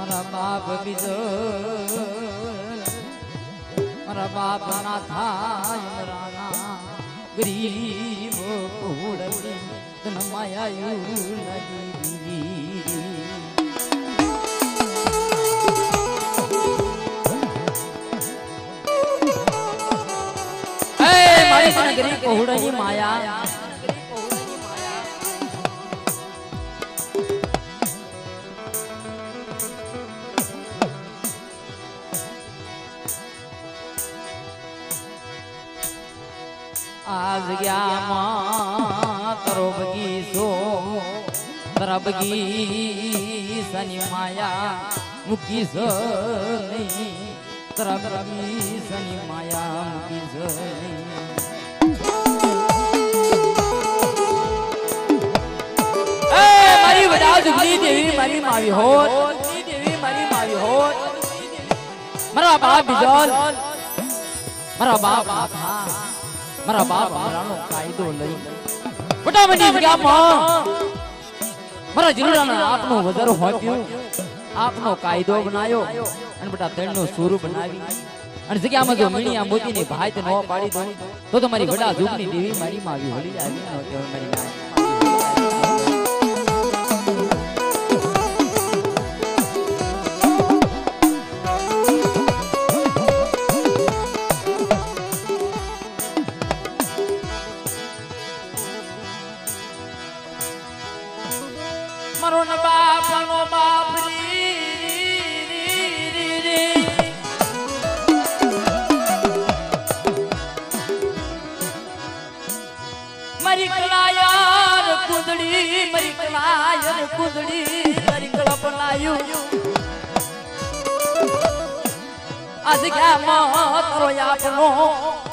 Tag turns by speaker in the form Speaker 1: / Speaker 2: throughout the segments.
Speaker 1: મારા બાપ બીજો મારા બાપ ના થાય રાણા ગરીબ કુળની તન માયાયું લાગી મારી ગરીબ કુળની માયા आज गया तरो बगीचो तरा बगीचानी माया मुकी नहीं तरा बगीचानी माया मुकी मारी बजाव जुगली देवी मारी मावी होत देवी मारी मावी होत मरा बाप बिजोल मरा बाप था મારા બાપ મારાનો કાયદો લઈ વટામણી જગ્યામાં મારા જીરુડાના આપનો વજર હોપ્યું આપનો કાયદો બનાવ્યો અને બેટા તેણનો સ્વરૂપ બનાવી અને જગ્યામાં જો મીણિયા મોતીની ભાઈ તે નો પાડી દો તો તમારી વડા જુગની દેવી મારી માં આવી હોલી આવી નો કે મારી ના મારો ન બાપ નો બાપ મારી કલાયાર કુંદડી મારી કલાયાર કુંદડી મારી કળપનાયું આજ ક્યાં તારો આપનો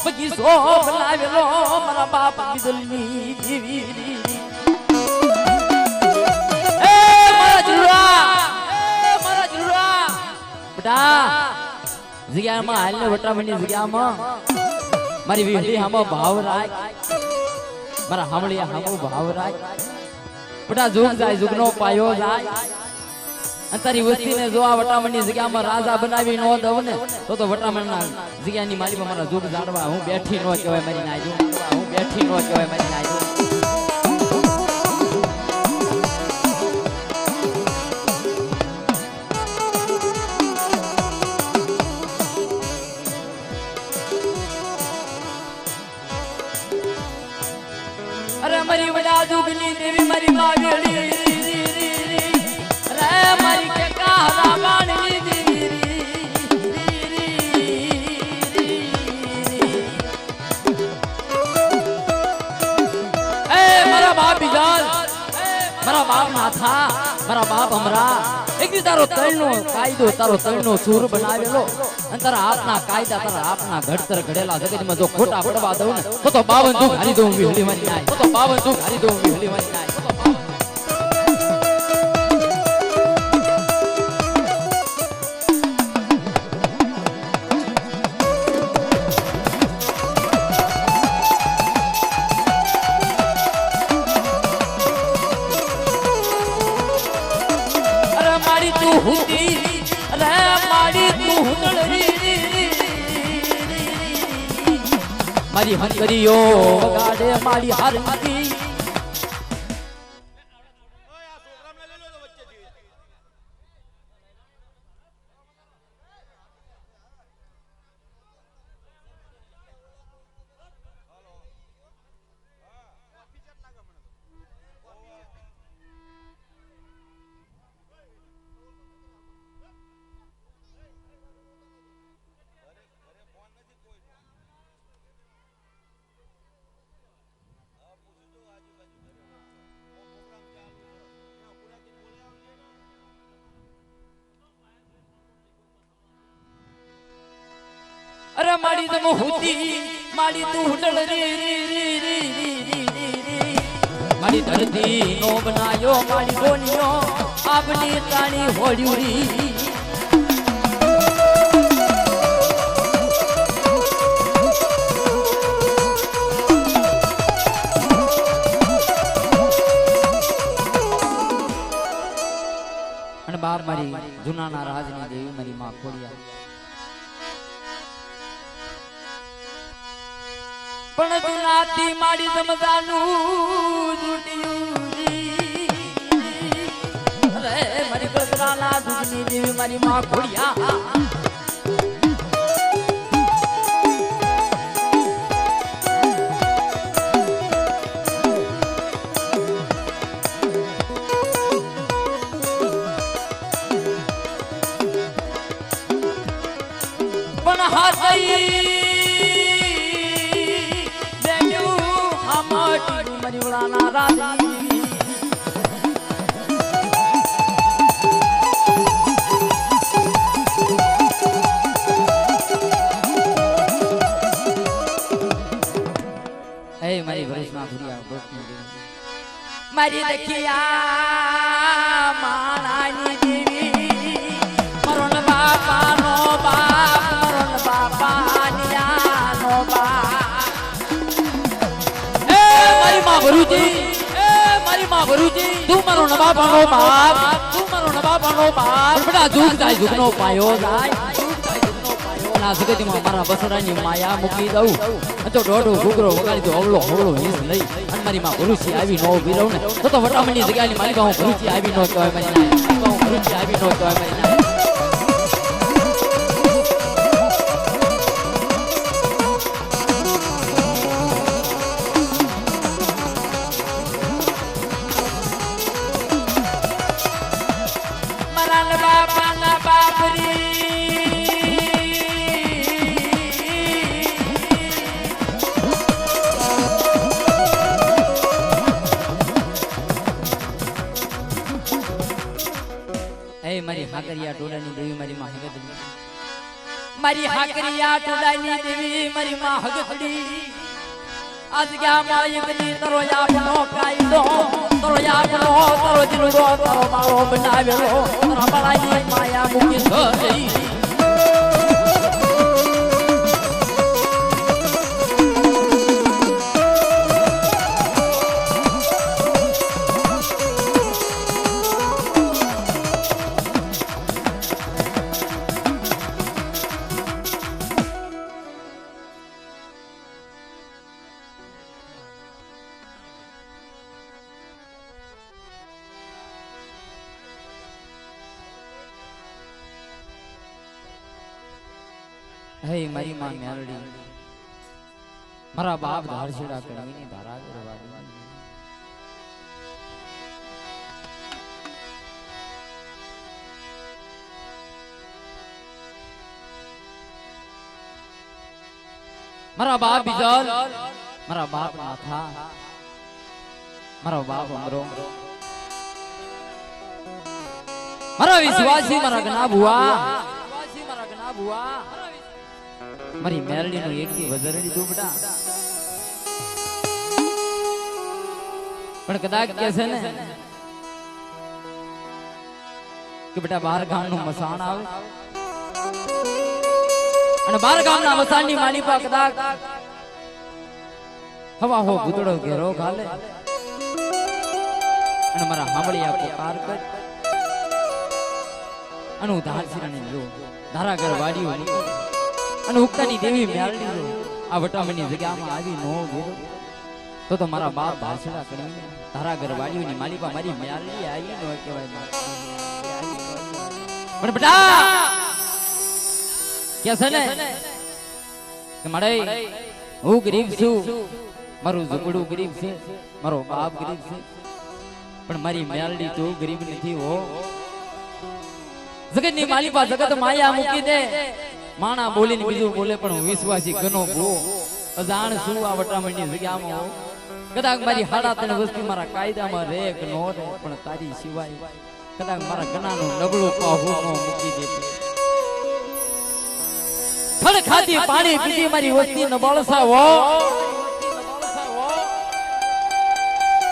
Speaker 1: બગીચો બનાવેલો મારા બાપ બિદલની જીવી જગ્યામાં હાલને વટામણી જગ્યામાં મારી વીહલી હામો ભાવ રાખ મારા હામળિયા હામો ભાવ રાખ બટા જુગ જાય જુગનો પાયો જાય અંતરી વસ્તીને જો આ વટામણી જગ્યામાં રાજા બનાવી નો દઉં ને તો વટામણના જગ્યાની મારી મારા જુગ જાણવા હું બેઠી નો કહેવાય મારી નાઈ હું બેઠી નો કહેવાય મારી નાઈ મારી વડા જુગની દેવી મારી માવેલી રે મારી કે કારા બાણી દેવી એ મારા બાપ બિજાલ મારા બાપ નાથા મારા બાપ હમરા એક દી તારો તળનો કાયદો તારો તળનો સૂર બનાવેલો અને તારા હાથના કાયદા તારા આપના ઘડતર ઘડેલા જગતમાં જો ખોટા પડવા દઉં ને તો 52 દુખ હારી દઉં વિહલી મારી નાય તો 52 દુખ હારી દઉં વિહલી મારી નાય અરે મારી તું હુતી અરે મારી તું હુંદળી મારી હંકરીઓ વગાડે મારી હારતી અરે માડી તમ હુતી માડી તું હુડળ રે માડી ધરતી નો બનાયો માડી ડોનિયો આપની તાણી હોડ્યું રી અને બાપ મારી જુનાના રાજની દેવી મારી માં ખોડિયા પણ જુનાથી મારી સમજાનું જુટિયું અરે મારી કસરાના દુખની દેવી મારી માં ખોડિયા મારી દખિયા માણાની દેવી મરણ બાપાનો બાપ મરણ બાપાનિયાનો બાપ એ મારી માં ભરૂજી તું મારો નવાબાનો બાપ તું મારો નવાબાનો બાપ બેટા જુગ જાય જુગનો પાયો જાય ના જગતમાં મારા બસરાની માયા મૂકી દઉં તો દોઢો ઘૂઘરો વગાડી દો હવળો હવળો હિસ લઈ અને મારી માં ભરૂચી આવી નો ઉભી રહું ને તો વટામણની જગ્યાની મારી હું ભરૂચી આવી નો કહેવાય મારી ના હું ભરૂચી આવી નો કહેવાય મારી ના મારા બાપાના બાપરી મારી હાકરિયા ટોડાની દેવી મારી માં હગદડી મારી હાકરિયા ટોડાની દેવી મારી માં હગદડી આજ ગયા માં એકની તરો આપનો કાયદો તરો આપનો તરો દિલડો તરો મારો બનાવેલો તરો મારી માયા મૂકી સઈ હે મારી માં મેલડી મારા બાપ ધારછેડા કણવીની ધારા કરવાની મારા બાપ બીજલ મારા બાપ નાથા મારા બાપ અમરો મારા વિશ્વાસી મારા ગના ભુવા મારી મેરડી નું એક થી વધારે લીધું બેટા પણ કદાચ કે છે ને કે બેટા બહાર ગામ નું મસાણ આવે અને બહાર ગામ ના મસાણ ની માની પા કદાચ હવા હો ભૂતડો ઘેરો ખાલે અને મારા હામળિયા પોકાર કર અને હું ધારશીરાને જો ધારાગર વાડીઓ અને ઉક્તાની દેવી મેળડી જો આ વટામણની જગ્યામાં આવી નો ગયો તો મારા બાપ ધારશીરા કરીને ધારાગર વાડીઓની માલિકા મારી મેળડી આવી નો કહેવાય પણ બેટા કે છે ને કે મળે હું ગરીબ છું મારું ઝૂંપડું ગરીબ છે મારો બાપ ગરીબ છે પણ મારી મેળડી તો ગરીબ નથી હો જગત ની માલિકા જગત માયા મૂકી દે માણા બોલીને બીજું બોલે પણ હું વિશ્વાસી ગનો ભો અજાણ છું આ વટામણની જગ્યામાં કદાચ મારી હાડા ત્રણ વસ્તી મારા કાયદામાં રે કે નો રે પણ તારી સિવાય કદાચ મારા ગનાનું નબળું પાહુ નો મૂકી દે ફળ ખાધી પાણી પીધી મારી વસ્તી ન બળસાવો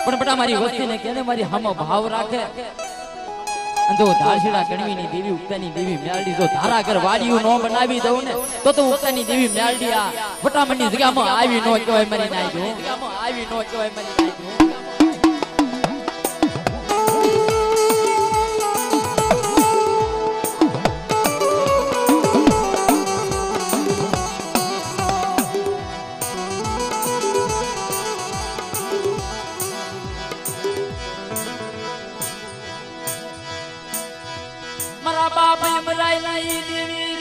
Speaker 1: પણ બેટા મારી વસ્તીને કેને મારી હામો ભાવ રાખે જો ધારશીડા કણવીની દેવી ઉક્તાની દેવી મેલડી જો ધારાગર વાડીયું નો બનાવી દઉં ને તો ઉક્તાની દેવી મેલડી આ વટામણની જગ્યામાં આવી નો કહેવાય મરી નાખ્યો આવી નો કહેવાય મરી નાખ્યો બાપ યમરાય ની દેવી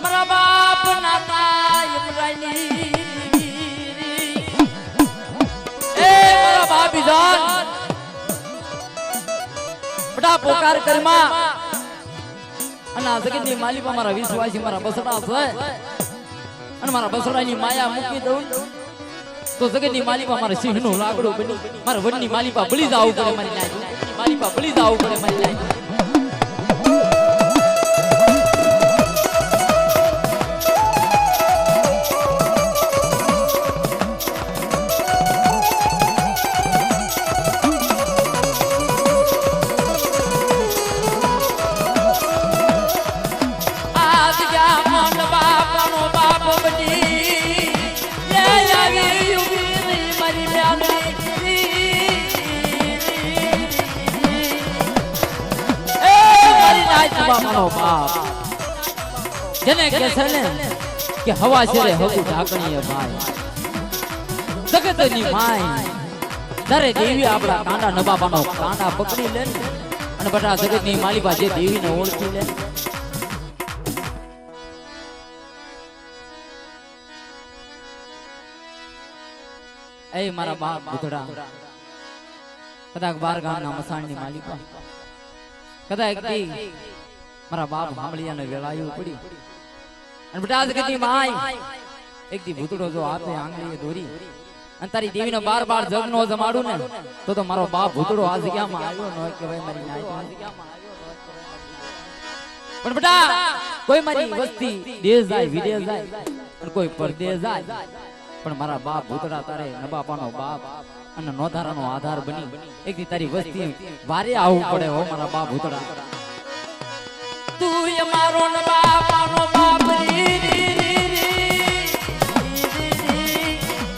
Speaker 1: મારા બાપ નાતા યમરાય ની એ મારા બાપ બીજાન બડા પોકાર કરમાં અને આ જગતની માલિકા મારા વિશ્વાસી મારા બસડા છે અને મારા બસડાની માયા મૂકી દઉં તો જગતની માલિકા મારા સિંહનું લાકડું બની મારા વનની માલિકા બળી જાવું પડે મારી નાય માલિકા બળી જાવું પડે મારી નાય જેને કે છે ને કે હવા શેરે હકુ ઢાકણીએ ભાઈ જગતની માય દરે દેવી આપડા કાંડા નબાબાનો કાંડા પકડી લે અને બધા જગતની માલિકા જે દેવીને ઓળખી લે એ મારા બાપ બુધડા કદાચ બાર ગામના મસાણની માલિકા કદાચ મારા બાપ સાંભળીયાને વેલાયું પડી અને બેટા જગતની માય એક દી ભૂતડો જો હાથે આંગળીએ દોરી અને તારી દેવીનો બાર બાર જગનો જમાડું ને તો મારો બાપ ભૂતડો આ જગ્યામાં આવ્યો ન કે ભાઈ મારી નાય પણ બેટા કોઈ મારી વસ્તી દેશ જાય વિદેશ જાય અને કોઈ પરદેશ જાય પણ મારા બાપ ભૂતડા તારે નબાપાનો બાપ અને નોધારાનો આધાર બની એક દી તારી વસ્તી વારે આવવું પડે હો મારા બાપ ભૂતડા તું એ મારો ન બાપાનો બાપ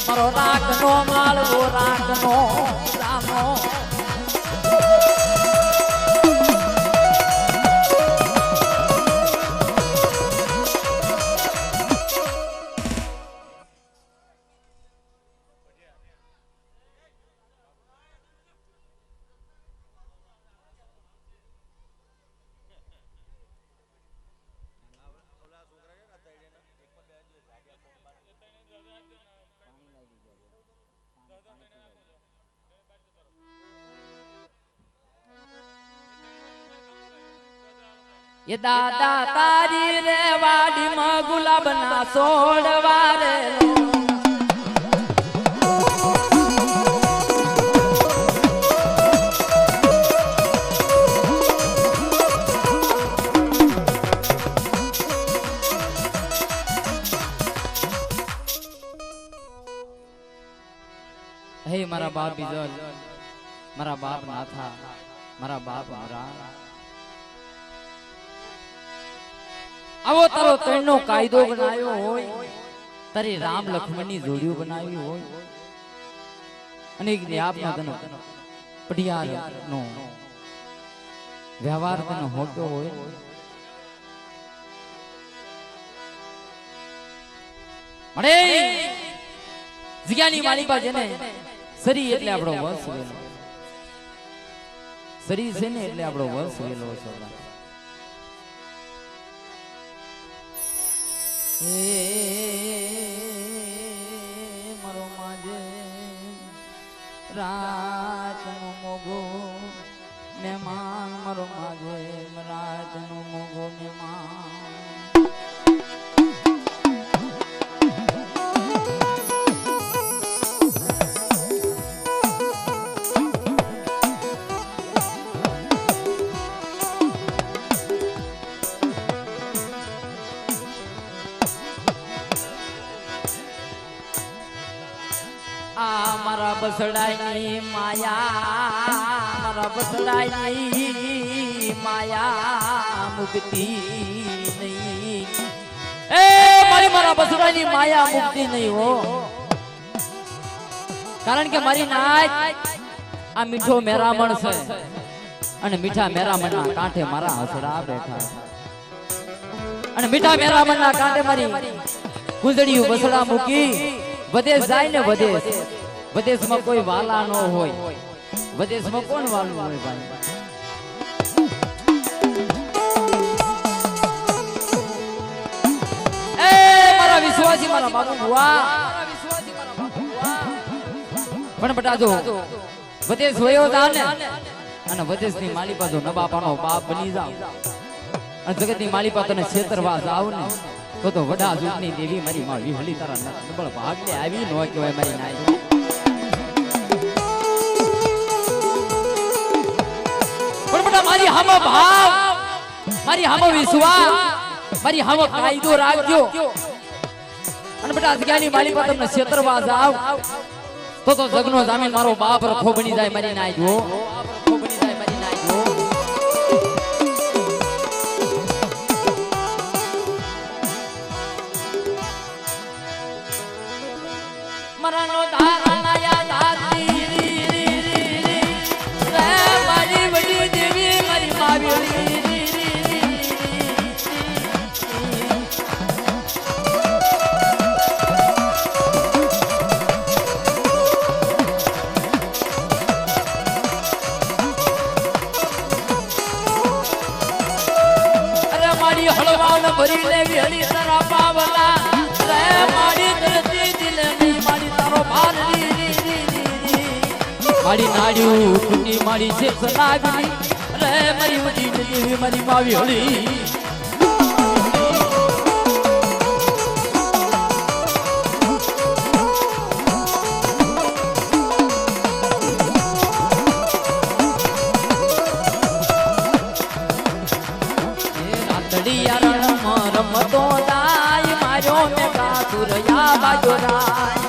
Speaker 1: મારો રાખનો માળવો રાખનો રામો ये दादा तारी रे वाडी में गुलाब ना सोड़वा रे हे मारा बाप बिजल मारा बाप नाथा मारा बाप हरा आवो तारो ત્રણનો કાયદો બનાવ્યો હોય તારી રામ લક્ષ્મણની જોડીઓ બનાવી હોય અને કે આપનો તનો પઢિયાર નો વ્યવહાર તનો હોતો હોય મળે જગ્યાની માલિકા જેને સરી એટલે આપણો વસ વેલો સરી છે ને એટલે આપણો વસ વેલો છે મારો માજે રાત નો મોગો મહેમાન મારો માજે રાત નો મોગો મહેમાન મારા બસડાની માયા મારા બસડાની માયા મુક્તિ નહીં એ મારા બસડાની માયા મુક્તિ નહીં હો કારણ કે મારી નાચ આ મીઠો મેરામણ છે અને મીઠા મેરામણના કાંઠે મારા હસડા બેઠા અને મીઠા મેરામણના કાંઠે મારી ગુંજડીયું બસડા મૂકી વધે જાય ને વધે વિદેશમાં કોઈ વાલા ન હોય, વિદેશમાં કોણ વાલું હોય ભાઈ? એ મારા વિશ્વાસી મારા બાપુ બુઆ, પણ બટા જો વિદેશ હોયો જાને અને વિદેશની માલિપા જો નબાપાનો બાપ બની જાવ અને જગતની માલિપા તને છેતરવા જાવ ને તો વડા જુગની દેવી મારી માં વિહળી તારા નબળ ભાગલે આવી ન કહેવાય મારી નાઈ. પણ બટા મારી હામો ભાવ, મારી હામો વિશ્વાસ, મારી હામો કાયદો રાખજો અને બટા જગ્યાની માલિપા તમને છેતરવા જાવ તો જગનો જામીન મારો બાપ રખો બની જાય મારી નાઈ જો. મરણો ધારાયા દાતી રે મારી વડી દેવી મારી માવી અરે મારી હળવાન ભરી લેવી હળી તારા પાવલા રે મારી ધરતી દિલે મારી નાડ્યું કુંડી મારી છે સનાગની રે મારી વડી દેવી મારી માવી હળી. રાતડિયા રણમાં રમતો દાય માર્યો મેં કાતુરયા બાજો રાય.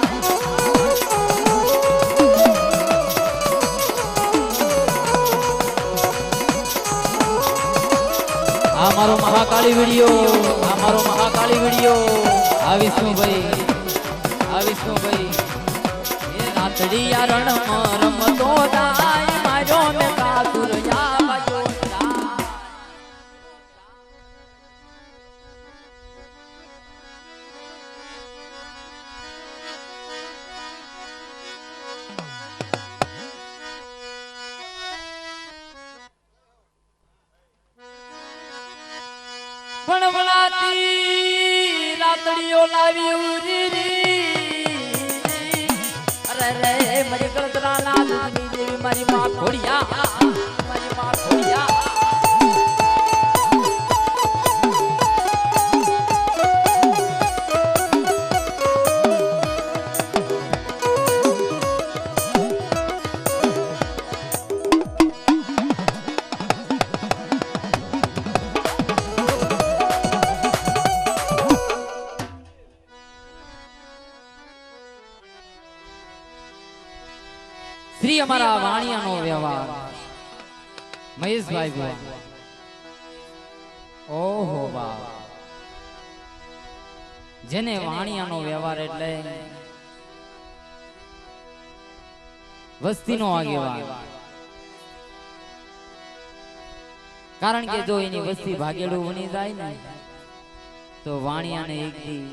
Speaker 1: આ મારો મહાકાળી વિડિયો, આ મારો મહાકાળી વિડિયો. આ વિષ્ણુભાઈ, આ વિષ્ણુભાઈ એ રાતડિયા રણમાં રમતો દાય માર્યો મેં કાતુરયા બાજો રાય. પણ વળાતી રાતડીઓ લાવી ઉરી અરે રે મારી ગળતરા ના દુની દેવી મારી માં ખોડિયા, મારી માં ખોડિયા. શ્રી અમારા વાણિયાનો વ્યવહાર મહેશભાઈ બોલ. ઓહો બા, જેને વાણિયાનો વ્યવહાર એટલે વસ્તીનો આગેવાન. કારણ કે જો એની વસ્તી ભાગેડું બની જાય ને તો વાણિયાને એકથી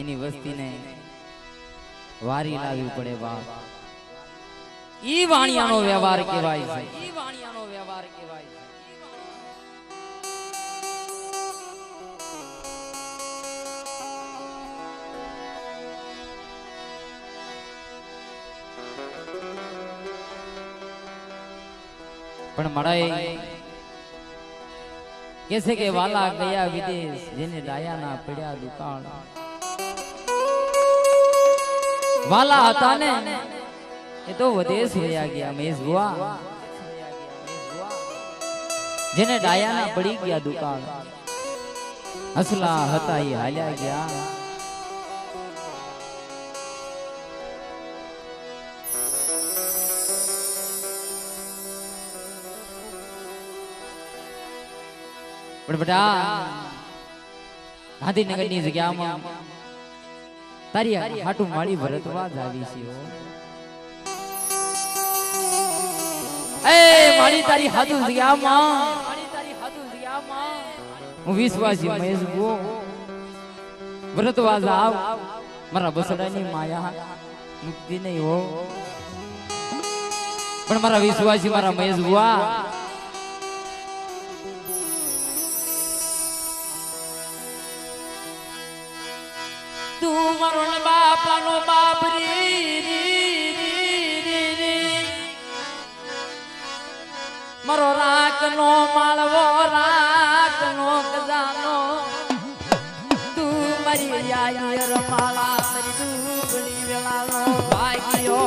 Speaker 1: એની વસ્તીને વારી લાવવી પડે બા. ઈ વાણિયાનો વ્યવહાર કહેવાય છે, ઈ વાણિયાનો વ્યવહાર કહેવાય છે. પણ મળાય કે છે કે વાલા ગયા વિદેશ જેને ડાયાના પડ્યા દુકાળ. વાલા હતા ને એ તો વિદેશ વયા ગયા મહેશ બુઆ, જેને ડાયાના પડી ગયા દુકાળ. હસલા હતા એ હાલ્યા ગયા. પણ બેટા ગાંધીનગરની જગ્યામાં તારી હાટું માળી ભરતવા જ આવી છે. એ મારી તારી હાટુ જગ્યામાં હું વિશ્વાસી મહેશ ગો ભરતવા જાવ મારા બસડાની માયા મુક્તિ નહીં હો. પણ મારા વિશ્વાસી મારા મહેશ બુઆ તું મારો ને બાપાનો બાપ મારો રાખનો માળવો રાખનો ખજાનો તું મારી યાર માળા મારી દુબળી વેળાનો ભાગ્યો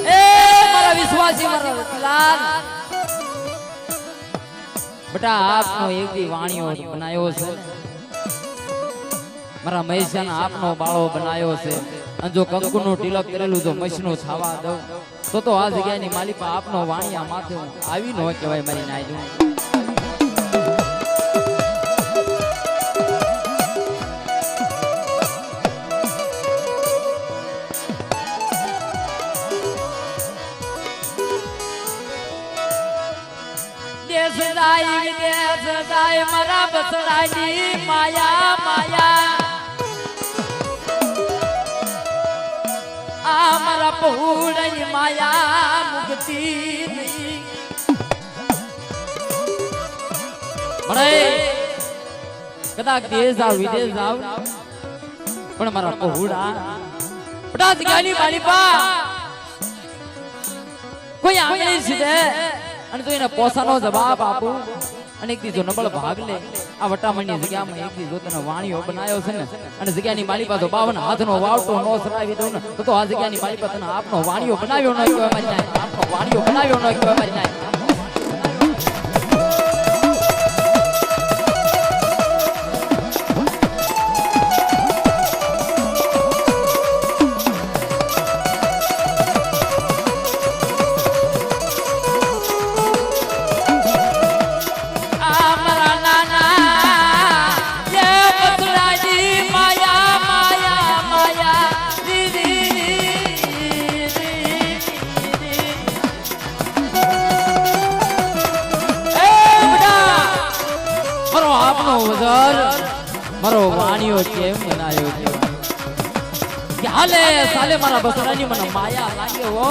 Speaker 1: એ મારા વિશ્વાસી મારા વકલાલ બેટા આપનો એક દી વાણીઓ બનાવ્યો છે મારા મહેશાના આપનો બાળો બનાવ્યો છે અને જો કંકુનું તિલક કરેલું જો મશનું છાવા દઉં તો આ જગ્યાની માલિકા આપનો વાણિયા માથે હું આવી ન કહેવાય મારી નાયડું. દેશ જાય વિદેશ જાય મારા બસડાની માયા માયા આ મારા પહોળની માયા મુક્તિ નહીં મળે. કદાચ દેશ જાવ વિદેશ જાવ પણ મારા પહોળા બટા જગ્યાની માલિકા કોઈ આંગળી સીધે અને તો એને પોસાનો જવાબ આપું અને એક દી જો નબળ ભાગ લે આ વટામણની જગ્યામાં એક દી જો તને વાણીઓ બનાવ્યો છે ને અને જગ્યાની માલિકા તો 52 હાથનો વાવટો નો સરાવી દઉં ને તો આ જગ્યાની માલિકા તને આપનો વાણીઓ બનાવ્યો ન કહેવાય મારી નાય આપનો વાણીઓ બનાવ્યો ન કહેવાય મારી નાય. મારો વાણીઓ કેમ બનાવ્યો કે હાલે સાલે મારા બસરાની મને માયા લાગે હો.